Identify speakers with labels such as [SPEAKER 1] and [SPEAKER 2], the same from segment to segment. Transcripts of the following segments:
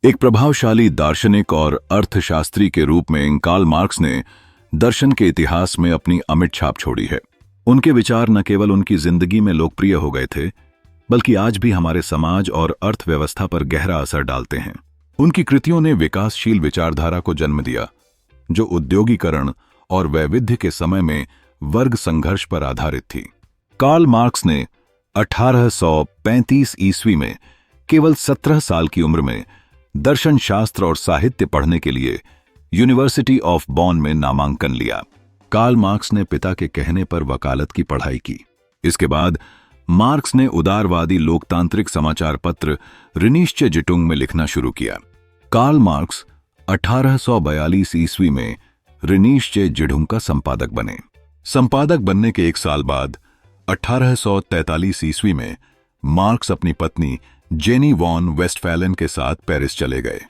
[SPEAKER 1] एक प्रभावशाली दार्शनिक और अर्थशास्त्री के रूप में कार्ल मार्क्स ने दर्शन के इतिहास में अपनी अमिट छाप छोड़ी है। उनके विचार न केवल उनकी जिंदगी में लोकप्रिय हो गए थे, बल्कि आज भी हमारे समाज और अर्थव्यवस्था पर गहरा असर डालते हैं। उनकी कृतियों ने विकासशील विचारधारा को जन्म दिया, जो औद्योगिकरण और वैविध्य के समय में वर्ग संघर्ष पर आधारित थी। कार्ल मार्क्स ने 1835 ईस्वी में केवल 17 साल की उम्र में दर्शन शास्त्र और साहित्य पढ़ने के लिए यूनिवर्सिटी ऑफ बॉन में नामांकन लिया। कार्ल मार्क्स ने पिता के कहने पर वकालत की पढ़ाई की। इसके बाद मार्क्स ने उदारवादी लोकतांत्रिक समाचार पत्र रीनिश्चे ज़िटुंग में लिखना शुरू किया। कार्ल मार्क्स 1842 ईस्वी में रीनिश्चे ज़िटुंग का संपादक बने। संपादक बनने के एक साल बाद 1843 ईस्वी में मार्क्स अपनी पत्नी जेनी वॉन वेस्टफैलन के साथ पेरिस चले गए।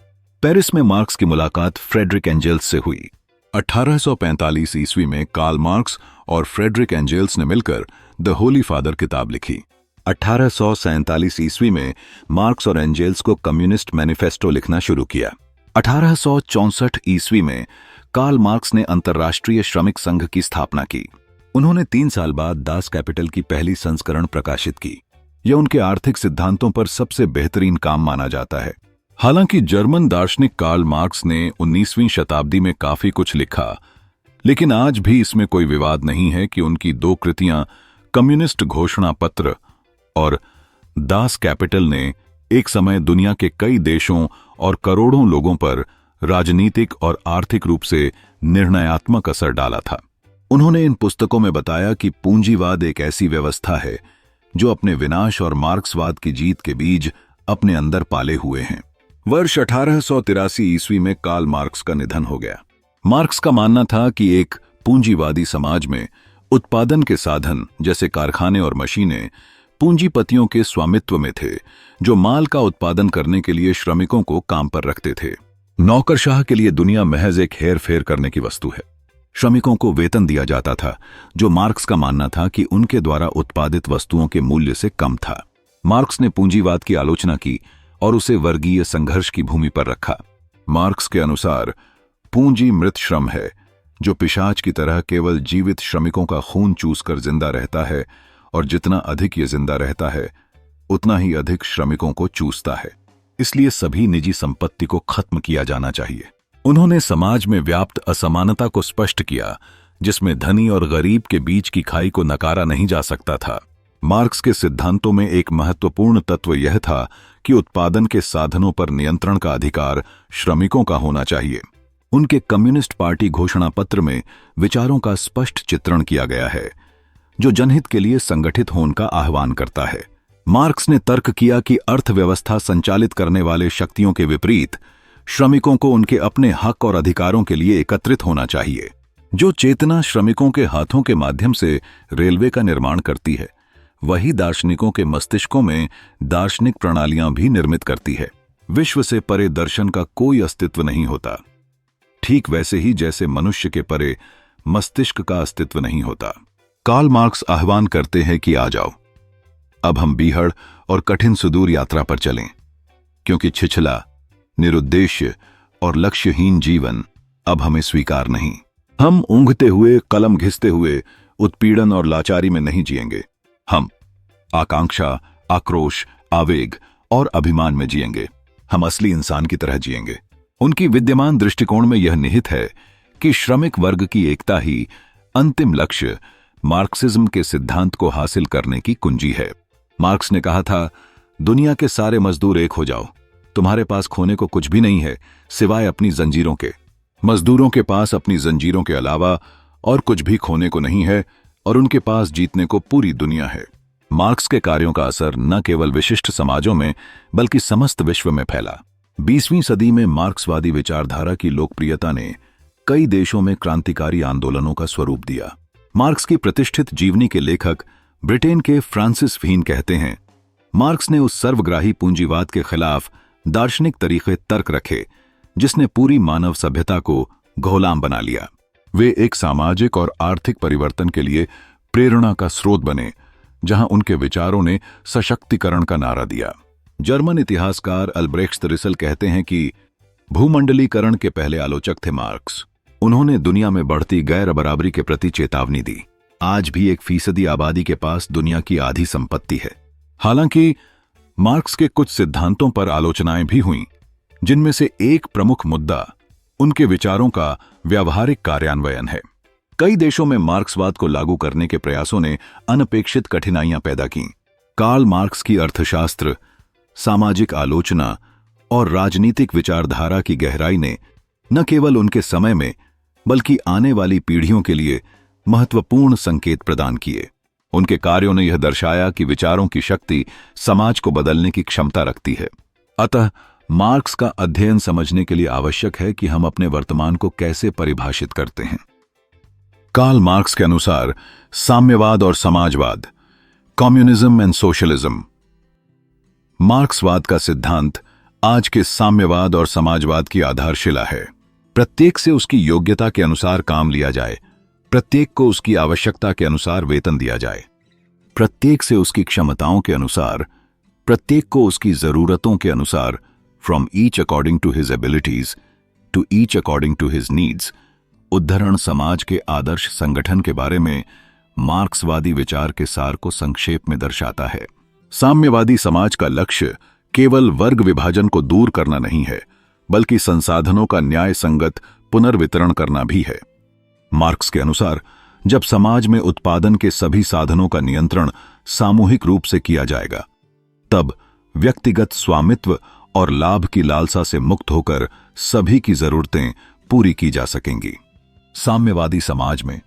[SPEAKER 1] पेरिस में मार्क्स की मुलाकात फ्रेडरिक एंजेल्स से हुई। 1845 ईस्वी में कार्ल मार्क्स और फ्रेडरिक एंजेल्स ने मिलकर द होली फादर किताब लिखी। 1847 ईस्वी में मार्क्स और एंजेल्स को कम्युनिस्ट मैनिफेस्टो लिखना शुरू किया। 1864 ईस्वी में कार्ल मार्क्स ने अंतर्राष्ट्रीय श्रमिक संघ की स्थापना की। उन्होंने 3 साल बाद दास कैपिटल की पहली संस्करण प्रकाशित की। यह उनके आर्थिक सिद्धांतों पर सबसे बेहतरीन काम माना जाता है। हालांकि जर्मन दार्शनिक कार्ल मार्क्स ने 19वीं शताब्दी में काफी कुछ लिखा, लेकिन आज भी इसमें कोई विवाद नहीं है कि उनकी 2 कृतियां कम्युनिस्ट घोषणा पत्र और दास कैपिटल ने एक समय दुनिया के कई देशों और करोड़ों लोगों पर राजनीतिक और आर्थिक रूप से निर्णयात्मक असर डाला था। उन्होंने इन पुस्तकों में बताया कि पूंजीवाद एक ऐसी व्यवस्था है जो अपने विनाश और मार्क्सवाद की जीत के बीज अपने अंदर पाले हुए हैं। वर्ष 1883 ईस्वी में कार्ल मार्क्स का निधन हो गया। मार्क्स का मानना था कि एक पूंजीवादी समाज में उत्पादन के साधन जैसे कारखाने और मशीनें पूंजीपतियों के स्वामित्व में थे, जो माल का उत्पादन करने के लिए श्रमिकों को काम पर रखते थे। नौकरशाह के लिए दुनिया महज एक हेर फेर करने की वस्तु है। श्रमिकों को वेतन दिया जाता था, जो मार्क्स का मानना था कि उनके द्वारा उत्पादित वस्तुओं के मूल्य से कम था। मार्क्स ने पूंजीवाद की आलोचना की और उसे वर्गीय संघर्ष की भूमि पर रखा। मार्क्स के अनुसार पूंजी मृत श्रम है, जो पिशाच की तरह केवल जीवित श्रमिकों का खून चूसकर जिंदा रहता है, और जितना अधिक ये जिंदा रहता है उतना ही अधिक श्रमिकों को चूसता है। इसलिए सभी निजी संपत्ति को खत्म किया जाना चाहिए। उन्होंने समाज में व्याप्त असमानता को स्पष्ट किया, जिसमें धनी और गरीब के बीच की खाई को नकारा नहीं जा सकता था। मार्क्स के सिद्धांतों में एक महत्वपूर्ण तत्व यह था कि उत्पादन के साधनों पर नियंत्रण का अधिकार श्रमिकों का होना चाहिए। उनके कम्युनिस्ट पार्टी घोषणा पत्र में विचारों का स्पष्ट चित्रण किया गया है, जो जनहित के लिए संगठित होने का आह्वान करता है। मार्क्स ने तर्क किया कि अर्थव्यवस्था संचालित करने वाले शक्तियों के विपरीत श्रमिकों को उनके अपने हक और अधिकारों के लिए एकत्रित होना चाहिए। जो चेतना श्रमिकों के हाथों के माध्यम से रेलवे का निर्माण करती है, वही दार्शनिकों के मस्तिष्कों में दार्शनिक प्रणालियां भी निर्मित करती है। विश्व से परे दर्शन का कोई अस्तित्व नहीं होता, ठीक वैसे ही जैसे मनुष्य के परे मस्तिष्क का अस्तित्व नहीं होता। कार्ल मार्क्स आह्वान करते हैं कि आ जाओ, अब हम बीहड़ और कठिन सुदूर यात्रा पर चलें, क्योंकि छिछला, निरुद्देश्य और लक्ष्यहीन जीवन अब हमें स्वीकार नहीं। हम ऊँघते हुए, कलम घिसते हुए उत्पीड़न और लाचारी में नहीं जिएंगे। हम आकांक्षा, आक्रोश, आवेग और अभिमान में जिएंगे। हम असली इंसान की तरह जिएंगे। उनकी विद्यमान दृष्टिकोण में यह निहित है कि श्रमिक वर्ग की एकता ही अंतिम लक्ष्य मार्क्सिज्म के सिद्धांत को हासिल करने की कुंजी है। मार्क्स ने कहा था, दुनिया के सारे मजदूर एक हो जाओ। तुम्हारे पास खोने को कुछ भी नहीं है सिवाय अपनी जंजीरों के। मजदूरों के पास अपनी जंजीरों के अलावा और कुछ भी खोने को नहीं है, और उनके पास जीतने को पूरी दुनिया है। मार्क्स के कार्यों का असर न केवल विशिष्ट समाजों में बल्कि समस्त विश्व में फैला। 20वीं सदी में मार्क्सवादी विचारधारा की लोकप्रियता ने कई देशों में क्रांतिकारी आंदोलनों का स्वरूप दिया। मार्क्स की प्रतिष्ठित जीवनी के लेखक ब्रिटेन के फ्रांसिस फीन कहते हैं, मार्क्स ने उस सर्वग्राही पूंजीवाद के खिलाफ दार्शनिक तरीके तर्क रखे जिसने पूरी मानव सभ्यता को घोलाम बना लिया। वे एक सामाजिक और आर्थिक परिवर्तन के लिए प्रेरणा का स्रोत बने, जहां उनके विचारों ने सशक्तिकरण का नारा दिया। जर्मन इतिहासकार अल्ब्रेख्ट रिसल कहते हैं कि भूमंडलीकरण के पहले आलोचक थे मार्क्स। उन्होंने दुनिया में बढ़ती गैर बराबरी के प्रति चेतावनी दी। आज भी 1% आबादी के पास दुनिया की आधी संपत्ति है। हालांकि मार्क्स के कुछ सिद्धांतों पर आलोचनाएं भी हुईं, जिनमें से एक प्रमुख मुद्दा उनके विचारों का व्यावहारिक कार्यान्वयन है। कई देशों में मार्क्सवाद को लागू करने के प्रयासों ने अनपेक्षित कठिनाइयां पैदा की। कार्ल मार्क्स की अर्थशास्त्र, सामाजिक आलोचना और राजनीतिक विचारधारा की गहराई ने न केवल उनके समय में बल्कि आने वाली पीढ़ियों के लिए महत्वपूर्ण संकेत प्रदान किए। उनके कार्यों ने यह दर्शाया कि विचारों की शक्ति समाज को बदलने की क्षमता रखती है। अतः मार्क्स का अध्ययन समझने के लिए आवश्यक है कि हम अपने वर्तमान को कैसे परिभाषित करते हैं। कार्ल मार्क्स के अनुसार साम्यवाद और समाजवाद, कम्युनिज्म एंड सोशलिज्म। मार्क्सवाद का सिद्धांत आज के साम्यवाद और समाजवाद की आधारशिला है। प्रत्येक से उसकी योग्यता के अनुसार काम लिया जाए, प्रत्येक को उसकी आवश्यकता के अनुसार वेतन दिया जाए, प्रत्येक से उसकी क्षमताओं के अनुसार, प्रत्येक को उसकी जरूरतों के अनुसार, from each according to his abilities to each according to his needs. उद्धरण समाज के आदर्श संगठन के बारे में मार्क्सवादी विचार के सार को संक्षेप में दर्शाता है। साम्यवादी समाज का लक्ष्य केवल वर्ग विभाजन को दूर करना नहीं है, बल्कि संसाधनों का न्याय संगत पुनर्वितरण करना भी है। मार्क्स के अनुसार जब समाज में उत्पादन के सभी साधनों का नियंत्रण सामूहिक रूप से किया जाएगा, तब व्यक्तिगत स्वामित्व और लाभ की लालसा से मुक्त होकर सभी की जरूरतें पूरी की जा सकेंगी। साम्यवादी समाज में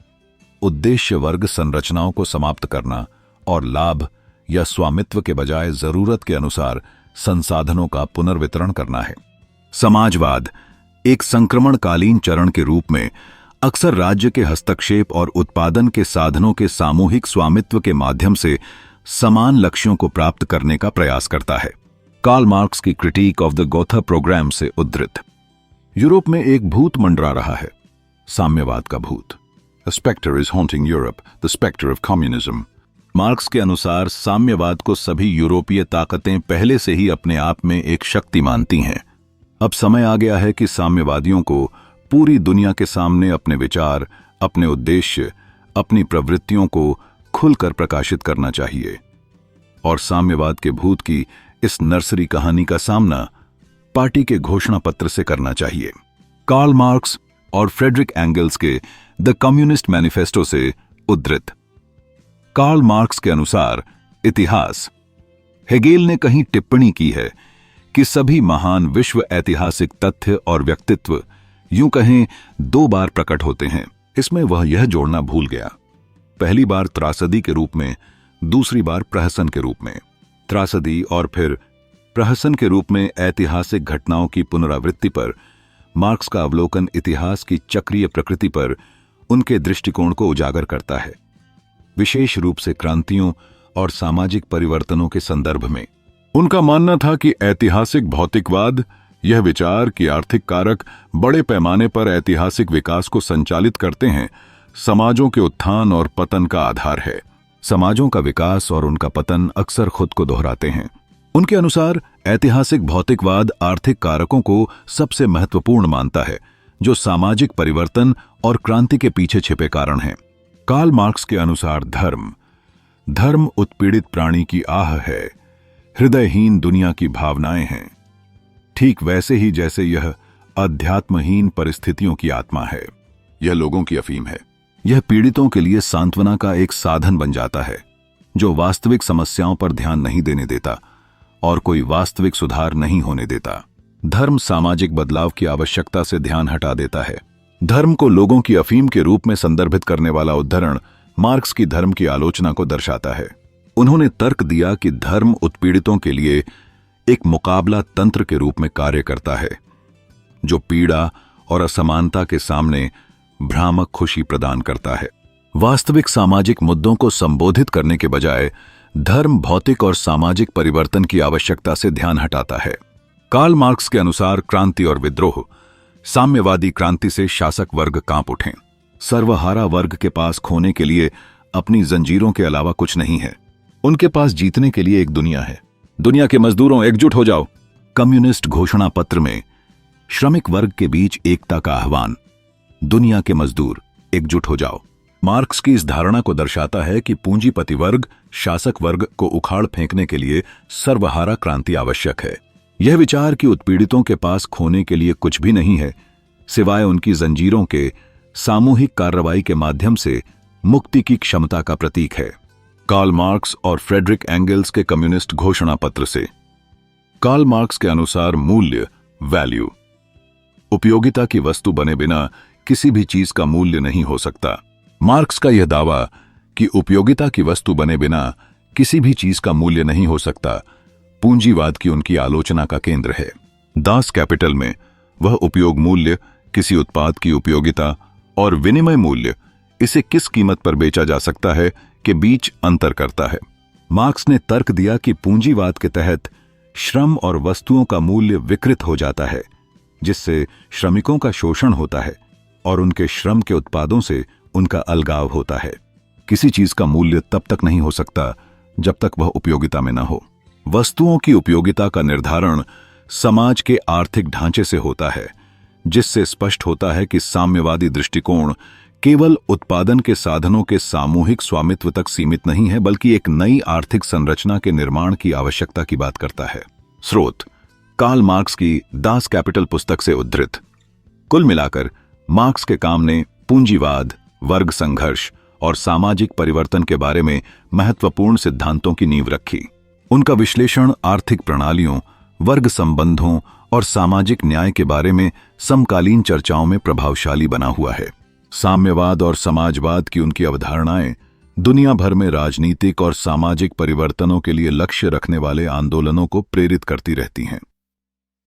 [SPEAKER 1] उद्देश्य वर्ग संरचनाओं को समाप्त करना और लाभ या स्वामित्व के बजाय जरूरत के अनुसार संसाधनों का पुनर्वितरण करना है। समाजवाद एक संक्रमणकालीन चरण के रूप में अक्सर राज्य के हस्तक्षेप और उत्पादन के साधनों के सामूहिक स्वामित्व के माध्यम से समान लक्ष्यों को प्राप्त करने का प्रयास करता है। कार्ल मार्क्स की critique of the Gotha programme से उद्धृत। यूरोप में एक भूत मंडरा रहा है, साम्यवाद का भूत। A specter is haunting Europe, the specter of communism. Marks के अनुसार साम्यवाद को सभी यूरोपीय ताकतें पहले से ही अपने आप में एक शक्ति मानती हैं। अब समय आ गया है कि साम्यवादियों को पूरी दुनिया के सामने अपने विचार, अपने उद्देश्य, अपनी प्रवृत्तियों को खुलकर प्रकाशित करना चाहिए और साम्यवाद के भूत की इस नर्सरी कहानी का सामना पार्टी के घोषणा पत्र से करना चाहिए। कार्ल मार्क्स और फ्रेडरिक एंगल्स के द कम्युनिस्ट मैनिफेस्टो से उद्धृत। कार्ल मार्क्स के अनुसार इतिहास। हेगेल ने कहीं टिप्पणी की है कि सभी महान विश्व ऐतिहासिक तथ्य और व्यक्तित्व यूं कहें 2 बार प्रकट होते हैं। इसमें वह यह जोड़ना भूल गया, पहली बार त्रासदी के रूप में, दूसरी बार प्रहसन के रूप में। त्रासदी और फिर प्रहसन के रूप में ऐतिहासिक घटनाओं की पुनरावृत्ति पर मार्क्स का अवलोकन इतिहास की चक्रीय प्रकृति पर उनके दृष्टिकोण को उजागर करता है, विशेष रूप से क्रांतियों और सामाजिक परिवर्तनों के संदर्भ में। उनका मानना था कि ऐतिहासिक भौतिकवाद, यह विचार कि आर्थिक कारक बड़े पैमाने पर ऐतिहासिक विकास को संचालित करते हैं, समाजों के उत्थान और पतन का आधार है। समाजों का विकास और उनका पतन अक्सर खुद को दोहराते हैं। उनके अनुसार ऐतिहासिक भौतिकवाद आर्थिक कारकों को सबसे महत्वपूर्ण मानता है, जो सामाजिक परिवर्तन और क्रांति के पीछे छिपे कारण हैं। कार्ल मार्क्स के अनुसार धर्म उत्पीड़ित प्राणी की आह है, हृदयहीन दुनिया की भावनाएं हैं, ठीक वैसे ही जैसे यह अध्यात्महीन परिस्थितियों की आत्मा है। यह लोगों की अफीम है। यह पीड़ितों के लिए सांत्वना का एक साधन बन जाता है, जो वास्तविक समस्याओं पर ध्यान नहीं देने देता और कोई वास्तविक सुधार नहीं होने देता। धर्म सामाजिक बदलाव की आवश्यकता से ध्यान हटा देता है। धर्म को लोगों की अफीम के रूप में संदर्भित करने वाला उद्धरण मार्क्स की धर्म की आलोचना को दर्शाता है। उन्होंने तर्क दिया कि धर्म उत्पीड़ितों के लिए एक मुकाबला तंत्र के रूप में कार्य करता है, जो पीड़ा और असमानता के सामने भ्रामक खुशी प्रदान करता है। वास्तविक सामाजिक मुद्दों को संबोधित करने के बजाय धर्म भौतिक और सामाजिक परिवर्तन की आवश्यकता से ध्यान हटाता है। कार्ल मार्क्स के अनुसार क्रांति और विद्रोह। साम्यवादी क्रांति से शासक वर्ग कांप उठें। सर्वहारा वर्ग के पास खोने के लिए अपनी जंजीरों के अलावा कुछ नहीं है। उनके पास जीतने के लिए एक दुनिया है, दुनिया के मजदूरों, एकजुट हो जाओ। कम्युनिस्ट घोषणा पत्र में श्रमिक वर्ग के बीच एकता का आह्वान। दुनिया के मजदूर, एकजुट हो जाओ। मार्क्स की इस धारणा को दर्शाता है कि पूंजीपति वर्ग शासक वर्ग को उखाड़ फेंकने के लिए सर्वहारा क्रांति आवश्यक है। यह विचार कि उत्पीड़ितों के पास खोने के लिए कुछ भी नहीं है सिवाय उनकी जंजीरों के सामूहिक कार्रवाई के माध्यम से मुक्ति की क्षमता का प्रतीक है। कार्ल मार्क्स और फ्रेडरिक एंगल्स के कम्युनिस्ट घोषणा पत्र से। कार्ल मार्क्स के अनुसार मूल्य, वैल्यू, उपयोगिता की वस्तु बने बिना किसी भी चीज का मूल्य नहीं हो सकता। मार्क्स का यह दावा कि उपयोगिता की वस्तु बने बिना किसी भी चीज का मूल्य नहीं हो सकता पूंजीवाद की उनकी आलोचना का केंद्र है। दास कैपिटल में वह उपयोग मूल्य, किसी उत्पाद की उपयोगिता, और विनिमय मूल्य, इसे किस कीमत पर बेचा जा सकता है, के बीच अंतर करता है। मार्क्स ने तर्क दिया कि पूंजीवाद के तहत श्रम और वस्तुओं का मूल्य विकृत हो जाता है, जिससे श्रमिकों का शोषण होता है और उनके श्रम के उत्पादों से उनका अलगाव होता है। किसी चीज का मूल्य तब तक नहीं हो सकता जब तक वह उपयोगिता में न हो। वस्तुओं की उपयोगिता का निर्धारण समाज के आर्थिक ढांचे से होता है, जिससे स्पष्ट होता है कि साम्यवादी दृष्टिकोण केवल उत्पादन के साधनों के सामूहिक स्वामित्व तक सीमित नहीं है, बल्कि एक नई आर्थिक संरचना के निर्माण की आवश्यकता की बात करता है। स्रोत: कार्ल मार्क्स की दास कैपिटल पुस्तक से उद्धृत। कुल मिलाकर मार्क्स के काम ने पूंजीवाद, वर्ग संघर्ष और सामाजिक परिवर्तन के बारे में महत्वपूर्ण सिद्धांतों की नींव रखी। उनका विश्लेषण आर्थिक प्रणालियों, वर्ग संबंधों और सामाजिक न्याय के बारे में समकालीन चर्चाओं में प्रभावशाली बना हुआ है। साम्यवाद और समाजवाद की उनकी अवधारणाएं दुनिया भर में राजनीतिक और सामाजिक परिवर्तनों के लिए लक्ष्य रखने वाले आंदोलनों को प्रेरित करती रहती हैं।